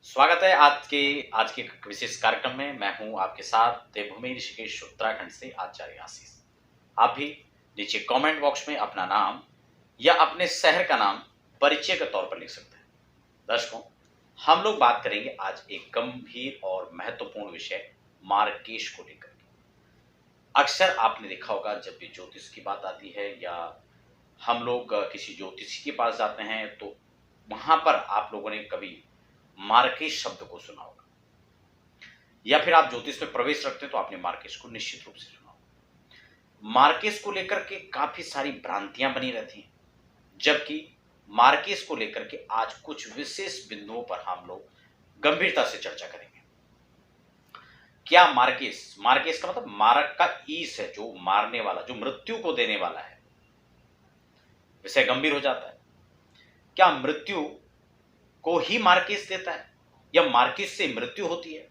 स्वागत है आज के विशेष कार्यक्रम में। मैं हूं आपके साथ देवभूमि ऋषिकेश उत्तराखंड से आचार्य आशीष। आप भी नीचे कमेंट बॉक्स में अपना नाम या अपने शहर का नाम परिचय के तौर पर लिख सकते हैं। दर्शकों, हम लोग बात करेंगे आज एक गंभीर और महत्वपूर्ण विषय मार्गकेश को लेकर के। अक्सर आपने देखा होगा जब भी ज्योतिष की बात आती है या हम लोग किसी ज्योतिषी के पास जाते हैं तो वहां पर आप लोगों ने कभी मार्केश शब्द को सुना होगा या फिर आप ज्योतिष में प्रवेश रखते हैं तो आपने मार्केश को निश्चित रूप से सुना होगा। मार्केश को लेकर के काफी सारी भ्रांतियां बनी रहती हैं, जबकि मार्केश को लेकर के आज कुछ विशेष बिंदुओं पर हम लोग गंभीरता से चर्चा करेंगे। क्या मार्केश मार्केश का मतलब मारक का ईस है, जो मारने वाला, जो मृत्यु को देने वाला है। विषय गंभीर हो जाता है। क्या मृत्यु को ही मार्केश देता है या मार्केश से मृत्यु होती है?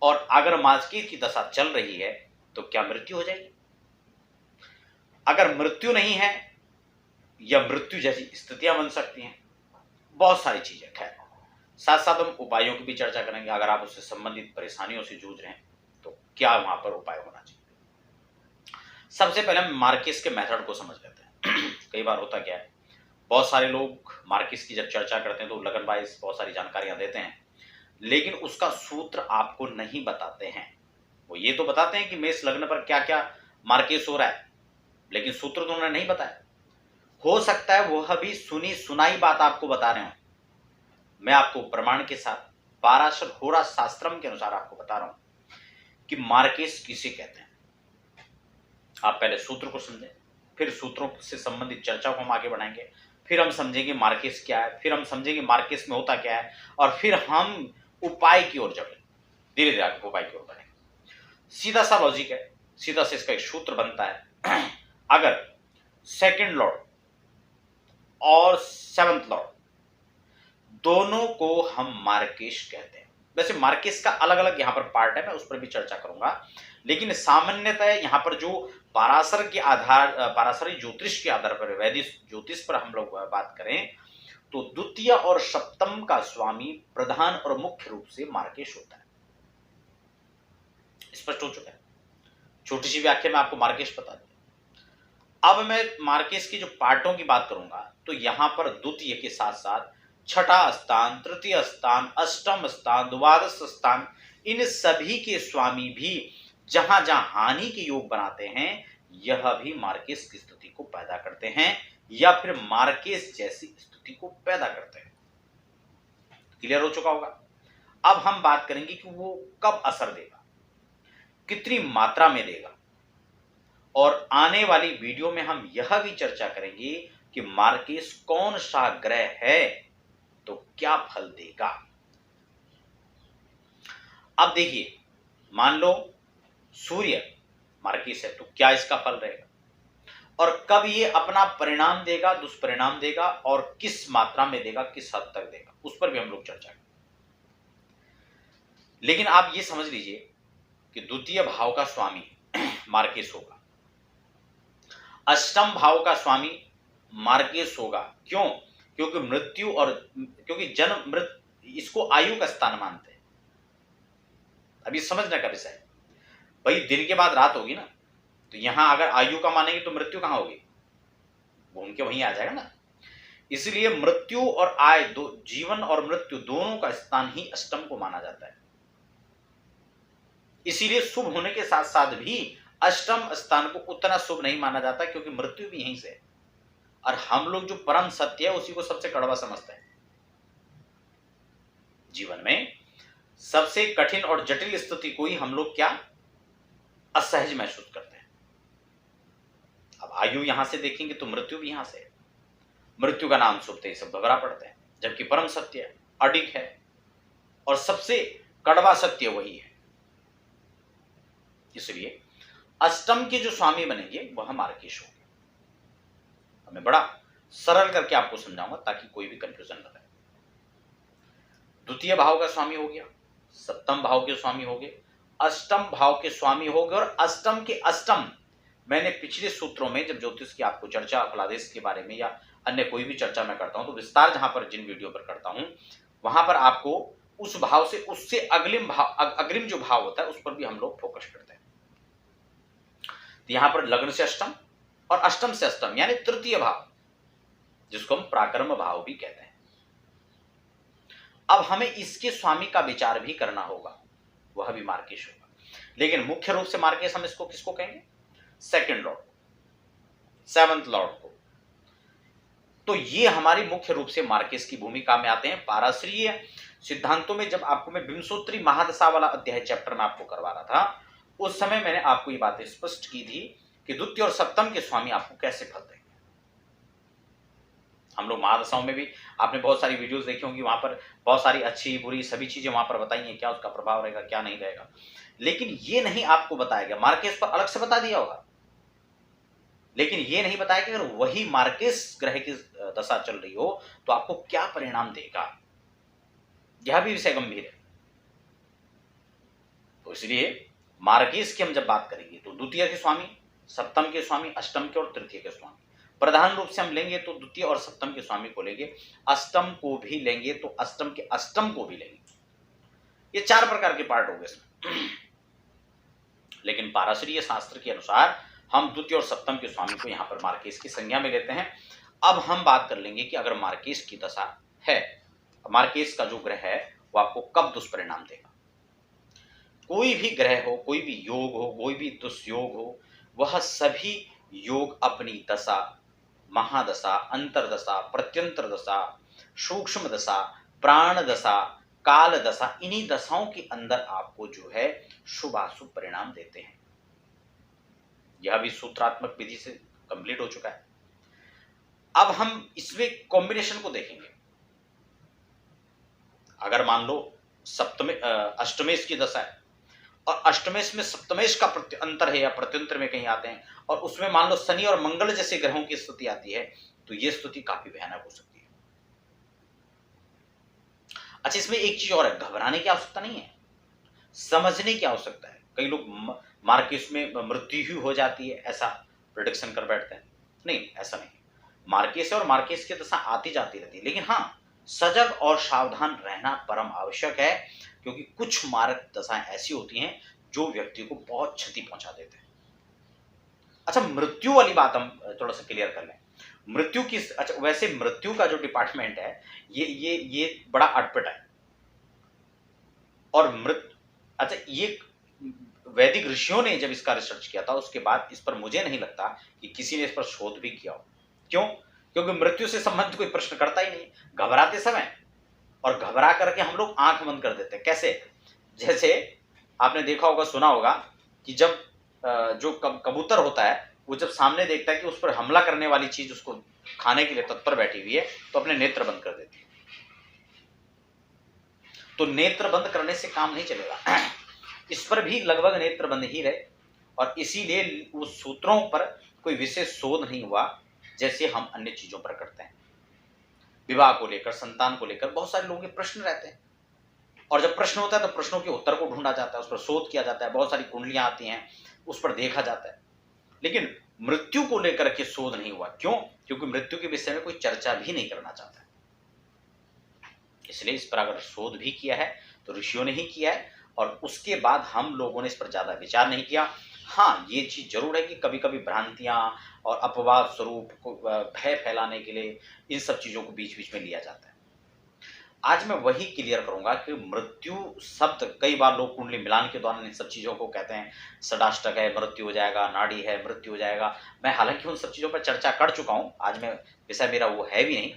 और अगर मार्केश की दशा चल रही है तो क्या मृत्यु हो जाएगी? अगर मृत्यु नहीं है या मृत्यु जैसी स्थितियां बन सकती हैं, बहुत सारी चीजें। खैर, साथ साथ हम उपायों की भी चर्चा करेंगे। अगर आप उससे संबंधित परेशानियों से जूझ रहे हैं तो क्या वहां पर उपाय होना चाहिए। सबसे पहले हम मार्केश के मेथड को समझ लेते हैं। कई बार होता क्या है, बहुत सारे लोग मार्केश की जब चर्चा करते हैं तो लगन वाइज बहुत सारी जानकारियां देते हैं, लेकिन उसका सूत्र आपको नहीं बताते हैं। वो ये तो बताते हैं कि मेष लग्न पर क्या क्या मार्केश हो रहा है, लेकिन सूत्र तो उन्होंने नहीं बताया। हो सकता है वह भी सुनी सुनाई बात आपको बता रहे हो। मैं आपको प्रमाण के साथ पाराशर होरा शास्त्रम के अनुसार आपको बता रहा हूं कि मार्केश किसे कहते हैं। आप पहले सूत्र को समझें, फिर सूत्रों से संबंधित चर्चा को हम आगे बढ़ाएंगे, फिर हम समझेंगे मार्केश क्या है, फिर हम समझेंगे मार्केश में होता क्या है, और फिर हम उपाय की ओर जाएंगे। धीरे धीरे आगे उपाय की ओर बढ़ेंगे। सीधा सा लॉजिक है, सीधा से इसका एक सूत्र बनता है। अगर सेकंड लॉर्ड और सेवंथ लॉर्ड दोनों को हम मार्केश कहते हैं। वैसे मार्केश का अलग अलग यहां पर पार्ट है, मैं उस पर भी चर्चा करूंगा, लेकिन सामान्यतः यहां पर जो पाराशरी ज्योतिष के आधार पर, वैदिक ज्योतिष पर हम लोग बात करें तो द्वितीय और सप्तम का स्वामी प्रधान और मुख्य रूप से मार्केश होता है। स्पष्ट हो चुका है। छोटी सी व्याख्या में आपको मार्केश बता दिया। अब मैं मार्केश की जो पार्टों की बात करूंगा तो यहां पर द्वितीय के साथ साथ छठा स्थान, तृतीय स्थान, अष्टम स्थान, द्वादश स्थान, इन सभी के स्वामी भी जहां जहां हानि के योग बनाते हैं, यह भी मार्केश की स्थिति को पैदा करते हैं या फिर मार्केश जैसी स्थिति को पैदा करते हैं। क्लियर हो चुका होगा। अब हम बात करेंगे कि वो कब असर देगा, कितनी मात्रा में देगा, और आने वाली वीडियो में हम यह भी चर्चा करेंगे कि मार्केश कौन सा ग्रह है तो क्या फल देगा। अब देखिए, मान लो सूर्य मार्केश है तो क्या इसका फल रहेगा, और कब ये अपना परिणाम देगा, दुष्परिणाम देगा, और किस मात्रा में देगा, किस हद तक देगा, उस पर भी हम लोग चर्चा करेंगे। लेकिन आप ये समझ लीजिए कि द्वितीय भाव का स्वामी मार्केश होगा, अष्टम भाव का स्वामी मार्केश होगा। क्यों? क्योंकि मृत्यु और क्योंकि जन्म मृत्यु, इसको आयु का स्थान मानते हैं। अभी समझने का विषय है भाई, दिन के बाद रात होगी ना, तो यहां अगर आयु का मानेंगे तो मृत्यु कहां होगी, घूम के वहीं आ जाएगा ना। इसलिए मृत्यु और आय, दो जीवन और मृत्यु दोनों का स्थान ही अष्टम को माना जाता है। इसीलिए शुभ होने के साथ साथ भी अष्टम स्थान को उतना शुभ नहीं माना जाता, क्योंकि मृत्यु भी यहीं से है, और हम लोग जो परम सत्य है उसी को सबसे कड़वा समझते हैं। जीवन में सबसे कठिन और जटिल स्थिति को ही हम लोग क्या असहज महसूस करते हैं। अब आयु यहां से देखेंगे तो मृत्यु भी यहां से है। मृत्यु का नाम सुनते ही सब घबरा पड़ते हैं, जबकि परम सत्य अडिग है और सबसे कड़वा सत्य वही है। इसलिए अष्टम के जो स्वामी बनेंगे वह मार्केश होंगे। मैं बड़ा सरल करके आपको समझाऊंगा ताकि कोई भी कंफ्यूजन न रहे। द्वितीय भाव का स्वामी हो गया, सप्तम भाव के स्वामी हो गए, अष्टम भाव के स्वामी हो गए, और अष्टम के अष्टम, मैंने पिछले सूत्रों में जब ज्योतिष की आपको चर्चा फलादेश के बारे में या अन्य कोई भी चर्चा मैं करता हूं तो विस्तार जहां पर जिन वीडियो पर करता हूं वहां पर आपको उस भाव से उससे अग्रिम जो भाव होता है उस पर भी हम लोग फोकस करते हैं। तो यहां पर लग्न से अष्टम और अष्टम से अष्टम यानी तृतीय भाव, जिसको हम प्राकर्म भाव भी कहते हैं। अब हमें इसके स्वामी का विचार भी करना होगा, वह भी मार्केश होगा। लेकिन मुख्य रूप से मार्केश हम इसको किसको कहेंगे? सेकंड लॉर्ड, सेवंथ लॉर्ड को। तो ये हमारी मुख्य रूप से मार्केश की भूमिका में आते हैं। पाराश्रीय सिद्धांतों में जब आपको मैं विंशोत्तरी महादशा वाला अध्याय चैप्टर में आपको करवा रहा था, उस समय मैंने आपको ये बातें स्पष्ट की थी कि द्वितीय और सप्तम के स्वामी आपको कैसे फल देंगे। हम लोग महादशाओं में भी आपने बहुत सारी वीडियोस देखी होंगी, वहां पर बहुत सारी अच्छी बुरी सभी चीजें वहां पर बताई हैं, क्या उसका प्रभाव रहेगा क्या नहीं रहेगा। लेकिन ये नहीं आपको बताया गया, मार्केश पर अलग से बता दिया होगा, लेकिन ये नहीं बताया कि अगर वही मार्केश ग्रह की दशा चल रही हो तो आपको क्या परिणाम देगा। यह भी विषय गंभीर है। तो इसलिए मार्केश की हम जब बात करेंगे तो द्वितीय के स्वामी, सप्तम के स्वामी, अष्टम के और तृतीय के स्वामी प्रधान रूप से हम लेंगे तो द्वितीय और सप्तम के स्वामी को लेंगे, अष्टम को भी लेंगे तो अष्टम के अष्टम को भी लेंगे। ये चार प्रकार के पार्ट हो गए इसमें। लेकिन पाराशरीय शास्त्र के अनुसार हम द्वितीय और सप्तम के स्वामी को यहां पर मार्केश की संज्ञा में लेते हैं। अब हम बात कर लेंगे कि अगर मार्केश की दशा है, मार्केश का जो ग्रह है वो आपको कब दुष्परिणाम देगा। कोई भी ग्रह हो, कोई भी योग हो, कोई भी दुष्योग हो, वह सभी योग अपनी दशा, महादशा, अंतरदशा, प्रत्यंतर दशा, सूक्ष्म दशा, प्राण दशा, काल दशा, इन्हीं दशाओं के अंदर आपको जो है शुभ अशुभ परिणाम देते हैं। यह भी सूत्रात्मक विधि से कंप्लीट हो चुका है। अब हम इसमें कॉम्बिनेशन को देखेंगे। अगर मान लो अष्टमेश की दशा है और अष्टमेश में सप्तमेश का अंतर है या प्रत्यंतर में कहीं आते हैं, और उसमें मान लो शनि और मंगल जैसे ग्रहों की स्थिति आती है, तो यह स्थिति काफी भयानक हो सकती है। अच्छा, इसमें एक चीज और है, घबराने की आवश्यकता नहीं है, समझने की आवश्यकता है। कई लोग मार्केश में मृत्यु ही हो जाती है ऐसा प्रेडिक्शन कर बैठते हैं। नहीं, ऐसा नहीं। मार्केश और मार्केश की दशा आती जाती रहती है, लेकिन हाँ, सजग और सावधान रहना परम आवश्यक है, क्योंकि कुछ मारक दशाएं ऐसी होती हैं जो व्यक्ति को बहुत क्षति पहुंचा देते हैं। अच्छा, मृत्यु वाली बात हम थोड़ा सा क्लियर कर लें। मृत्यु की, अच्छा वैसे मृत्यु का जो डिपार्टमेंट है ये बड़ा अटपटा है। और अच्छा, ये वैदिक ऋषियों ने जब इसका रिसर्च किया था उसके बाद इस पर मुझे नहीं लगता कि किसी ने इस पर शोध भी किया हो। क्यों? क्योंकि मृत्यु से संबंधित कोई प्रश्न करता ही नहीं घबराते समय, और घबरा करके हम लोग आंख बंद कर देते हैं। कैसे? जैसे आपने देखा होगा, सुना होगा कि जब जो कबूतर होता है वो जब सामने देखता है कि उस पर हमला करने वाली चीज उसको खाने के लिए तत्पर बैठी हुई है, तो अपने नेत्र बंद कर देती है। तो नेत्र बंद करने से काम नहीं चलेगा। इस पर भी लगभग नेत्र बंद ही रहे, और इसीलिए उस सूत्रों पर कोई विशेष शोध नहीं हुआ जैसे हम अन्य चीजों पर करते हैं। विवाह को लेकर, संतान को लेकर बहुत सारे लोगों के प्रश्न रहते हैं, और जब प्रश्न होता है तो प्रश्नों के उत्तर को ढूंढा जाता है, उस पर शोध किया जाता है, बहुत सारी कुंडलियां आती हैं, उस पर देखा जाता है। लेकिन मृत्यु को लेकर के शोध नहीं हुआ। क्यों? क्योंकि मृत्यु के विषय में कोई चर्चा भी नहीं करना चाहता है। इसलिए इस पर अगर शोध भी किया है तो ऋषियों ने ही किया है, और उसके बाद हम लोगों ने इस पर ज्यादा विचार नहीं किया। हाँ, ये चीज जरूर है कि कभी कभी भ्रांतियां और अपवाद स्वरूप भय फैलाने के लिए इन सब चीजों को बीच बीच में लिया जाता है। आज मैं वही क्लियर करूंगा कि मृत्यु शब्द कई बार लोग कुंडली मिलान के दौरान इन सब चीजों को कहते हैं, षडाष्टक है मृत्यु हो जाएगा, नाड़ी है मृत्यु हो जाएगा। मैं हालांकि उन सब चीजों पर चर्चा कर चुका हूं। आज मैं विषय मेरा वो है भी नहीं।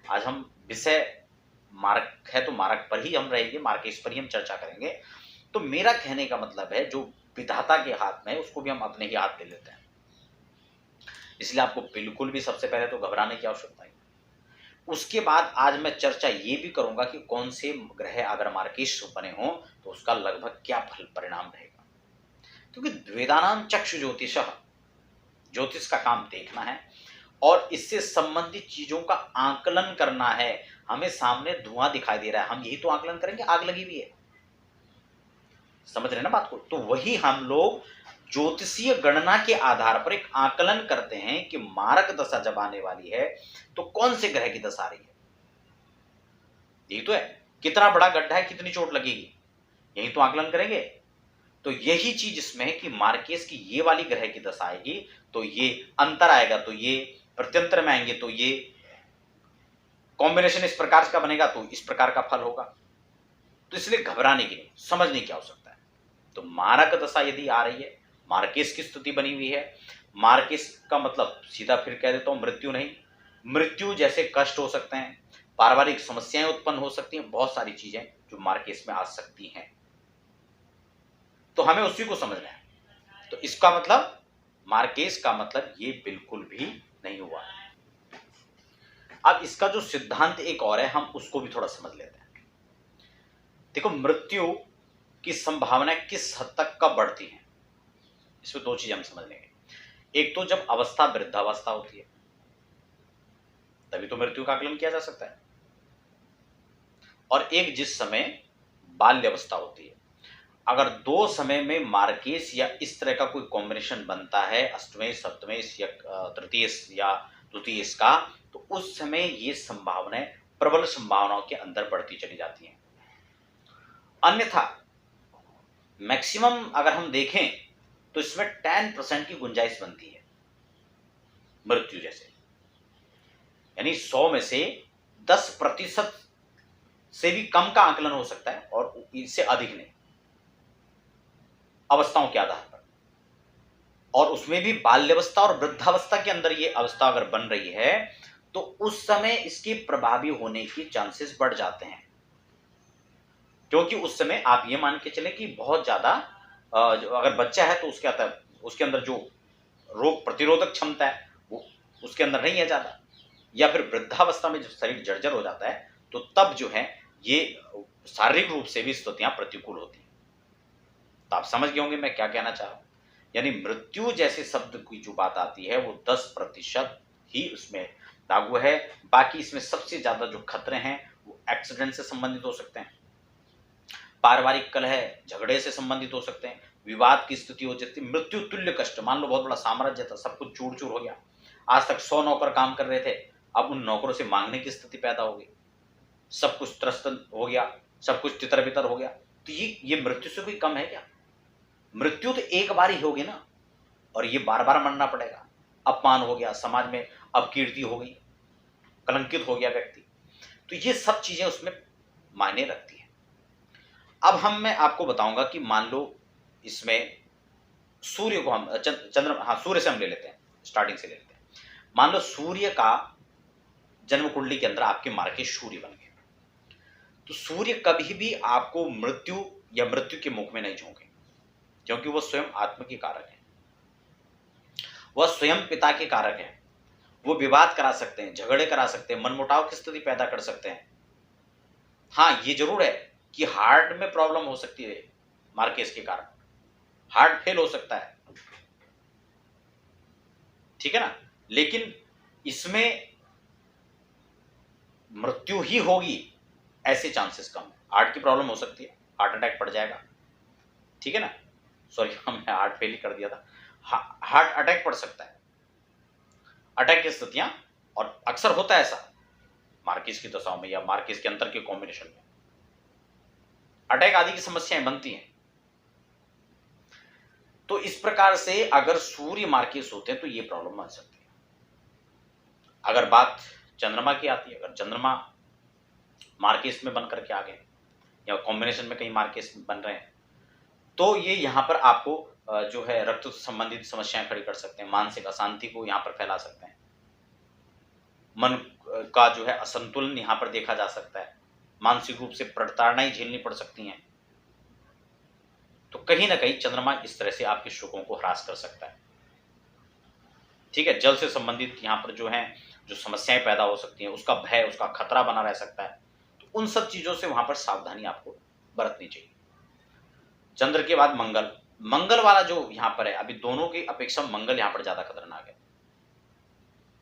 आज हम विषय मार्क है तो मार्क पर ही हम रहेंगे, मार्केश पर ही हम चर्चा करेंगे। तो मेरा कहने का मतलब है, जो विधाता के हाथ में है उसको भी हम अपने ही हाथ ले लेते हैं। इसलिए आपको बिल्कुल भी सबसे पहले तो घबराने की आवश्यकता है। उसके बाद आज मैं चर्चा ये भी करूंगा कि कौन से ग्रह अगर मार्केश बने हो तो उसका लगभग क्या फल परिणाम रहेगा। क्योंकि वेदानाम चक्षु ज्योतिष, ज्योतिष का काम देखना है और इससे संबंधित चीजों का आकलन करना है। हमें सामने धुआं दिखाई दे रहा है, हम यही तो आकलन करेंगे, आग लगी हुई है। समझ रहे ना बात को? तो वही हम लोग ज्योतिषीय गणना के आधार पर एक आकलन करते हैं कि मारक दशा जब आने वाली है तो कौन से ग्रह की दशा आ रही है। यही तो है कितना बड़ा गड्ढा है, कितनी चोट लगेगी, यही तो आकलन करेंगे। तो यही चीज इसमें है कि मार्केस की ये वाली ग्रह की दशा आएगी तो ये अंतर आएगा, तो ये प्रत्यंतर में आएंगे तो ये कॉम्बिनेशन इस प्रकार का बनेगा तो इस प्रकार का फल होगा। तो इसलिए घबराने की नहीं, समझने की आवश्यकता है। तो मारक दशा यदि आ रही है, मार्केस की स्थिति बनी हुई है, मार्केस का मतलब सीधा फिर कह देता हूं मृत्यु नहीं, मृत्यु जैसे कष्ट हो सकते हैं, पारिवारिक समस्याएं उत्पन्न हो सकती हैं, बहुत सारी चीजें जो मार्केस में आ सकती हैं। तो हमें उसी को समझना है। तो इसका मतलब मार्केस का मतलब ये बिल्कुल भी नहीं हुआ। अब इसका जो सिद्धांत एक और है, हम उसको भी थोड़ा समझ लेते हैं। देखो, मृत्यु की संभावना किस हद तक कब बढ़ती है, इसमें दो चीजें हम समझ लेंगे। एक तो जब अवस्था वृद्धावस्था होती है, तभी तो मृत्यु का आकलन किया जा सकता है, और एक जिस समय बाल्यावस्था होती है। अगर दो समय में मार्केस या इस तरह का कोई कॉम्बिनेशन बनता है, अष्टमेश सप्तमेश या तृतीयेश या द्वितीयेश का, तो उस समय ये संभावनाएं प्रबल संभावनाओं के अंदर बढ़ती चली जाती हैं। अन्यथा मैक्सिमम अगर हम देखें तो इसमें 10% की गुंजाइश बनती है मृत्यु जैसे, यानी 100 में से 10% से भी कम का आकलन हो सकता है और इससे अधिक नहीं, अवस्थाओं के आधार पर। और उसमें भी बाल्यावस्था और वृद्धावस्था के अंदर ये अवस्था अगर बन रही है तो उस समय इसके प्रभावी होने की चांसेस बढ़ जाते हैं, क्योंकि उस समय आप ये मान के चले कि बहुत ज्यादा अगर बच्चा है तो उसके अंदर जो रोग प्रतिरोधक क्षमता है वो उसके अंदर नहीं है ज्यादा, या फिर वृद्धावस्था में जब शरीर जर्जर हो जाता है तो तब जो है ये शारीरिक रूप से भी स्थितियां प्रतिकूल होती हैं। तो आप समझ गए होंगे मैं क्या कहना चाह रहा हूं। यानी मृत्यु जैसे शब्द की जो बात आती है वो 10% ही उसमें लागू है। बाकी इसमें सबसे ज्यादा जो खतरे हैं वो एक्सीडेंट से संबंधित हो सकते हैं, पारिवारिक कलह झगड़े से संबंधित हो सकते हैं, विवाद की स्थिति हो जाती है, मृत्यु तुल्य कष्ट। मान लो बहुत बड़ा साम्राज्य था, सब कुछ चूर चूर हो गया, आज तक 100 नौकर काम कर रहे थे, अब उन नौकरों से मांगने की स्थिति पैदा हो गई, सब कुछ त्रस्त हो गया, सब कुछ तितर बितर हो गया। तो ये मृत्यु से कोई कम है क्या? मृत्यु तो एक बार ही होगी ना, और ये बार बार मरना पड़ेगा। अपमान हो गया, समाज में अपकीर्ति हो गई, कलंकित हो गया व्यक्ति। तो ये सब चीजें उसमें मायने रखती है। अब मैं आपको बताऊंगा कि मान लो इसमें सूर्य को हम चंद्रमा, सूर्य से हम ले लेते हैं, स्टार्टिंग से ले लेते हैं। मान लो सूर्य का जन्म कुंडली के अंदर आपके मार्केस सूर्य बन गए, तो सूर्य कभी भी आपको मृत्यु या मृत्यु के मुख में नहीं झोंके, क्योंकि वह स्वयं आत्म के कारक है, वह स्वयं पिता के कारक है। वो विवाद करा सकते हैं, झगड़े करा सकते हैं, मनमुटाव की स्थिति पैदा कर सकते हैं। हाँ, ये जरूर है कि हार्ट में प्रॉब्लम हो सकती है मार्केस के कारण, हार्ट फेल हो सकता है, ठीक है ना, लेकिन इसमें मृत्यु ही होगी ऐसे चांसेस कम है। हार्ट की प्रॉब्लम हो सकती है, हार्ट अटैक पड़ जाएगा, ठीक है ना, सॉरी मैं हार्ट फेल ही कर दिया था, हार्ट अटैक पड़ सकता है, अटैक की स्थितियां, और अक्सर होता है ऐसा मार्केस की दशाओं में या मार्केस के अंतर के कॉम्बिनेशन में अटैक आदि की समस्याएं बनती हैं। तो इस प्रकार से अगर सूर्य मार्केस होते हैं तो ये प्रॉब्लम बन सकती है। अगर बात चंद्रमा की आती है, अगर चंद्रमा मार्केस में बन करके आ गए या कॉम्बिनेशन में कई मार्केस बन रहे हैं, तो ये यहां पर आपको जो है रक्त संबंधित समस्याएं खड़ी कर सकते हैं, मानसिक अशांति को यहां पर फैला सकते हैं, मन का जो है असंतुलन यहां पर देखा जा सकता है, मानसिक रूप से प्रताड़नाएं झेलनी पड़ सकती हैं। तो कहीं ना कहीं चंद्रमा इस तरह से आपके सुखों को ह्रास कर सकता है, ठीक है। जल से संबंधित यहां पर जो है जो समस्याएं पैदा हो सकती हैं, उसका भय, उसका खतरा बना रह सकता है। तो उन सब चीजों से वहां पर सावधानी आपको बरतनी चाहिए। चंद्र के बाद मंगल वाला जो यहां पर है, अभी दोनों की अपेक्षा मंगल यहां पर ज्यादा खतरनाक है।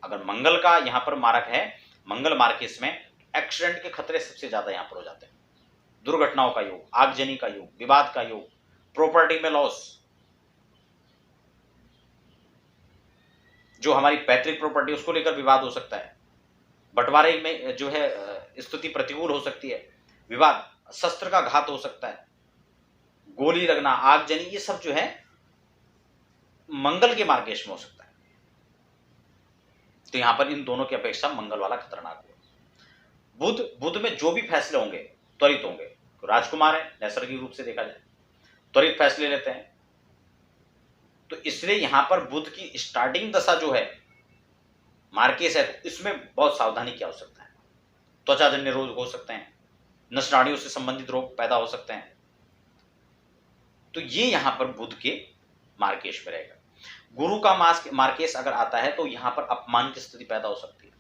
अगर मंगल का यहां पर मारक है, मंगल मार्केस में एक्सीडेंट के खतरे सबसे ज्यादा यहां पर हो जाते हैं, दुर्घटनाओं का योग, आगजनी का योग, विवाद का योग, प्रॉपर्टी में लॉस, जो हमारी पैतृक प्रॉपर्टी उसको लेकर विवाद हो सकता है, बंटवारे में जो है स्थिति प्रतिकूल हो सकती है, विवाद, शस्त्र का घात हो सकता है, गोली लगना, आगजनी, ये सब जो है मंगल के मार्गेश में हो सकता है। तो यहां पर इन दोनों की अपेक्षा मंगल वाला खतरनाक होगा। बुध में जो भी फैसले होंगे त्वरित होंगे। तो राजकुमार है, नैसर्गिक रूप से देखा जाए त्वरित फैसले लेते हैं, तो इसलिए यहां पर बुध की स्टार्टिंग दशा जो है मार्केस है, तो इसमें बहुत सावधानी की आवश्यकता है। त्वचाजन्य रोग हो सकते हैं, नसनाड़ियों से संबंधित रोग पैदा हो सकते हैं। तो ये यहां पर बुध के मार्केश में रहेगा। गुरु का मार्केश अगर आता है तो यहां पर अपमान की स्थिति पैदा हो सकती है,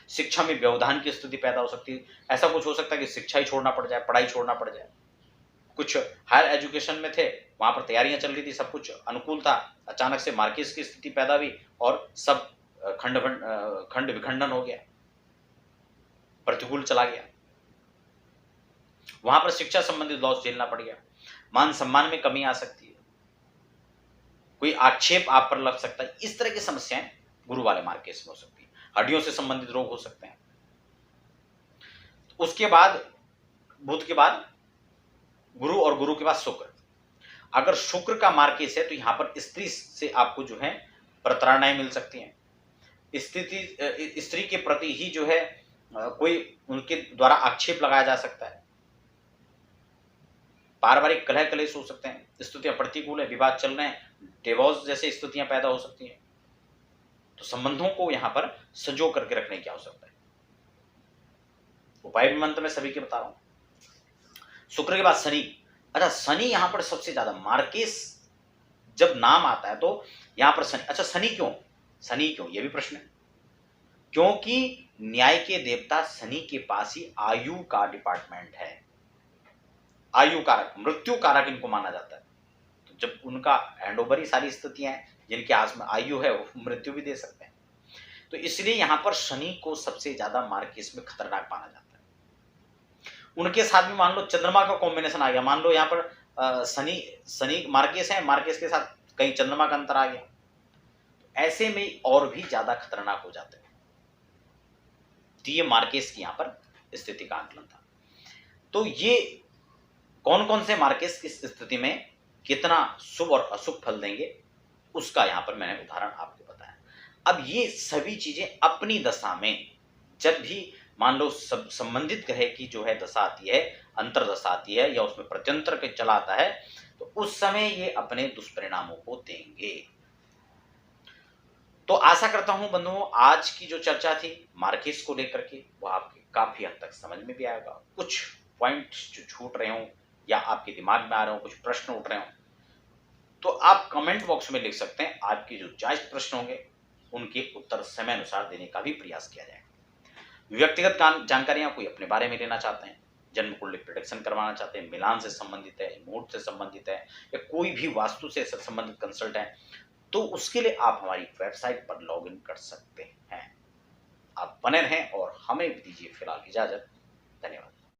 शिक्षा में व्यवधान की स्थिति पैदा हो सकती है। ऐसा कुछ हो सकता है कि शिक्षा ही छोड़ना पड़ जाए, पढ़ाई छोड़ना पड़ जाए। कुछ हायर एजुकेशन में थे, वहां पर तैयारियां चल रही थी, सब कुछ अनुकूल था, अचानक से मार्केस की स्थिति पैदा हुई और सब खंड विखंडन हो गया, प्रतिकूल चला गया। वहां पर शिक्षा संबंधित लॉस झेलना पड़ गया, मान सम्मान में कमी आ सकती है, कोई आक्षेप आप पर लग सकता है। इस तरह की समस्याएं गुरु वाले मार्केस में हो सकती है। हड्डियों से संबंधित रोग हो सकते हैं। उसके बाद बुध के बाद गुरु और गुरु के बाद शुक्र। अगर शुक्र का मार्केस है तो यहां पर स्त्री से आपको जो है प्रताड़नाएं मिल सकती हैं। स्त्री के प्रति ही जो है कोई उनके द्वारा आक्षेप लगाया जा सकता है, पारिवारिक कलह कलेश हो सकते हैं, स्थितियां प्रतिकूल है, विवाद चल रहे हैं, डिवोर्स जैसे स्थितियां पैदा हो सकती हैं। तो संबंधों को यहां पर संजो करके रखने की आवश्यकता है। उपाय भी मंत्र में सभी के बता रहा हूं। शुक्र के बाद शनि। अच्छा, शनि यहां पर सबसे ज्यादा मार्केस जब नाम आता है तो यहां पर शनि। अच्छा, शनि क्यों, यह भी प्रश्न है। क्योंकि न्याय के देवता शनि के पास ही आयु का डिपार्टमेंट है। आयु कारक, मृत्यु कारक इनको माना जाता है। तो जब उनका हैंडओवर ही सारी स्थितियां हैं, जिनके आस में आयु है वो मृत्यु भी दे सकते हैं। तो इसलिए यहां पर शनि को सबसे ज्यादा मार्केस में खतरनाक माना जाता है। उनके साथ में मान लो चंद्रमा का कॉम्बिनेशन आ गया, मान लो यहां पर शनि मार्केस है, मार्केस के साथ कहीं चंद्रमा का अंतर आ गया, तो ऐसे में और भी ज्यादा खतरनाक हो जाते हैं। तो ये मार्केस की यहां पर स्थिति का आकलन था। तो ये कौन कौन से मार्केस किस स्थिति में कितना शुभ और अशुभ फल देंगे उसका यहां पर मैंने उदाहरण आपको बताया। अब ये सभी चीजें अपनी दशा में जब भी मान लो संबंधित ग्रह की जो है दशा आती है, अंतर दशा आती है या उसमें प्रत्यंतर के चला आता है, तो उस समय ये अपने दुष्परिणामों को देंगे। तो आशा करता हूं बंधुओं आज की जो चर्चा थी मार्केस को लेकर के वो आपके काफी हद तक समझ में भी आएगा। कुछ पॉइंट्स जो छूट रहे हो या आपके दिमाग में आ रहे हो, कुछ प्रश्न उठ रहे हो, तो आप कमेंट बॉक्स में लिख सकते हैं। आपके जो जायज प्रश्न होंगे उनके उत्तर समय अनुसार देने का भी प्रयास किया जाएगा। व्यक्तिगत जानकारियां कोई अपने बारे में लेना चाहते हैं, जन्म कुंडली प्रेडिक्शन करवाना चाहते हैं, मिलान से संबंधित है, मुहूर्त से संबंधित है या कोई भी वास्तु से संबंधित कंसल्ट है, तो उसके लिए आप हमारी वेबसाइट पर लॉगिन कर सकते हैं। आप बने रहें और हमें भी दीजिए फिलहाल इजाजत। धन्यवाद।